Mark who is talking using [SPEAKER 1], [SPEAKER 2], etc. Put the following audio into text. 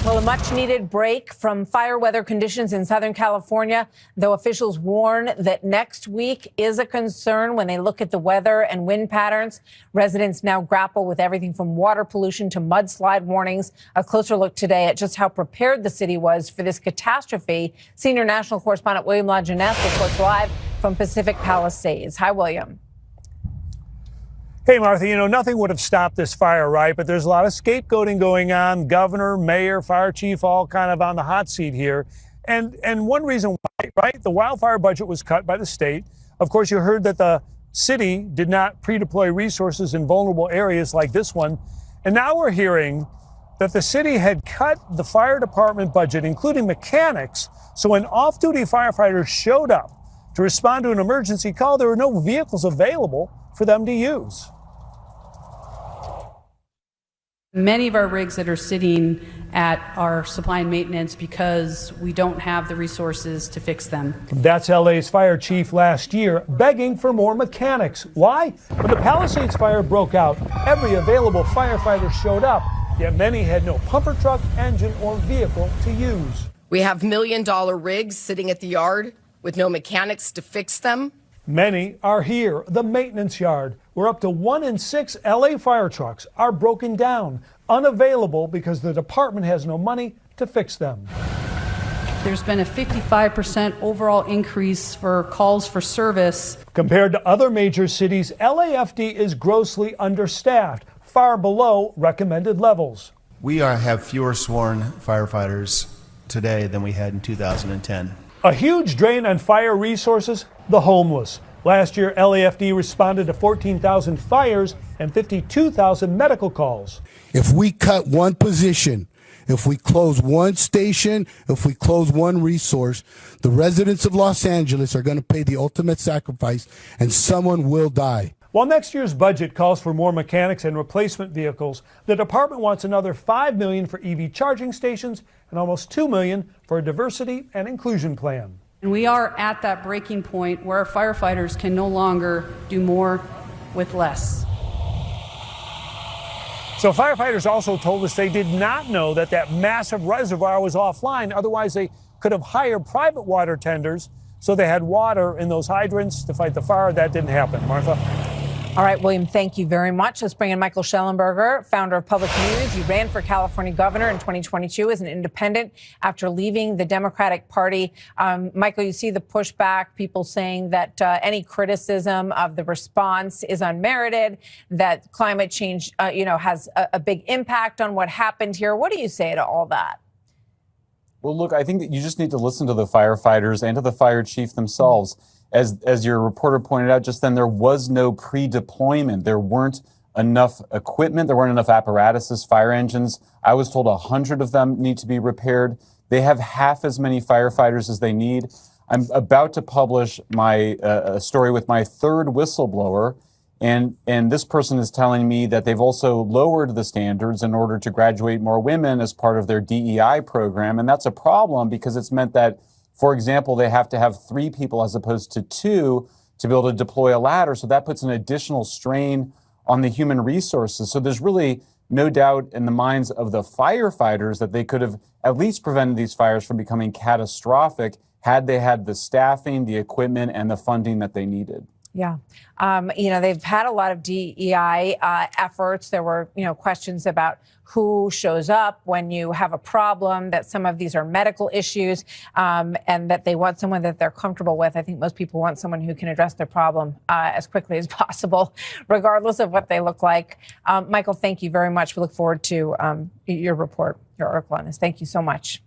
[SPEAKER 1] Well, a much-needed break from fire weather conditions in Southern California, though officials warn that next week is a concern when they look at the weather and wind patterns. Residents now grapple with everything from water pollution to mudslide warnings. A closer look today at just how prepared the city was for this catastrophe. Senior national correspondent William LaJeunesse reports live from Pacific Palisades. Hi, William.
[SPEAKER 2] Hey, Martha, nothing would have stopped this fire, right? But there's a lot of scapegoating going on. Governor, mayor, fire chief, all kind of on the hot seat here. And one reason why, right? The wildfire budget was cut by the state. Of course, you heard that the city did not pre-deploy resources in vulnerable areas like this one. And now we're hearing that the city had cut the fire department budget, including mechanics. So when off-duty firefighters showed up to respond to an emergency call, there were no vehicles available for them to use.
[SPEAKER 3] Many of our rigs that are sitting at our supply and maintenance because we don't have the resources to fix them.
[SPEAKER 2] That's LA's fire chief last year begging for more mechanics. Why? When the Palisades fire broke out, every available firefighter showed up, yet many had no pumper truck, engine, or vehicle to use.
[SPEAKER 4] We have million-dollar rigs sitting at the yard with no mechanics to fix them.
[SPEAKER 2] Many are here, the maintenance yard, where up to 1 in 6 LA fire trucks are broken down, unavailable because the department has no money to fix them.
[SPEAKER 3] There's been a 55% overall increase for calls for service.
[SPEAKER 2] Compared to other major cities, LAFD is grossly understaffed, far below recommended levels.
[SPEAKER 5] We have fewer sworn firefighters today than we had in 2010.
[SPEAKER 2] A huge drain on fire resources, the homeless. Last year, LAFD responded to 14,000 fires and 52,000 medical calls.
[SPEAKER 6] If we cut one position, if we close one station, if we close one resource, the residents of Los Angeles are going to pay the ultimate sacrifice, and someone will die.
[SPEAKER 2] While next year's budget calls for more mechanics and replacement vehicles, the department wants another $5 million for EV charging stations and almost $2 million for a diversity and inclusion plan.
[SPEAKER 3] And we are at that breaking point where our firefighters can no longer do more with less.
[SPEAKER 2] So firefighters also told us they did not know that massive reservoir was offline. Otherwise, they could have hired private water tenders so they had water in those hydrants to fight the fire. That didn't happen. Martha?
[SPEAKER 1] All right, William, thank you very much. Let's bring in Michael Schellenberger, founder of Public News. He ran for California governor in 2022 as an independent after leaving the Democratic Party. Michael, you see the pushback, people saying that any criticism of the response is unmerited, that climate change, has a big impact on what happened here. What do you say to all that?
[SPEAKER 7] Well, look, I think that you just need to listen to the firefighters and to the fire chief themselves. As your reporter pointed out just then, there was no pre-deployment. There weren't enough equipment. There weren't enough apparatuses, fire engines. I was told 100 of them need to be repaired. They have half as many firefighters as they need. I'm about to publish my story with my third whistleblower. And this person is telling me that they've also lowered the standards in order to graduate more women as part of their DEI program. And that's a problem because it's meant that, for example, they have to have 3 people as opposed to 2 to be able to deploy a ladder. So that puts an additional strain on the human resources. So there's really no doubt in the minds of the firefighters that they could have at least prevented these fires from becoming catastrophic had they had the staffing, the equipment, and the funding that they needed.
[SPEAKER 1] Yeah. They've had a lot of DEI efforts. There were, questions about who shows up when you have a problem, that some of these are medical issues, and that they want someone that they're comfortable with. I think most people want someone who can address their problem as quickly as possible, regardless of what they look like. Michael, thank you very much. We look forward to your report, your article on this. Thank you so much.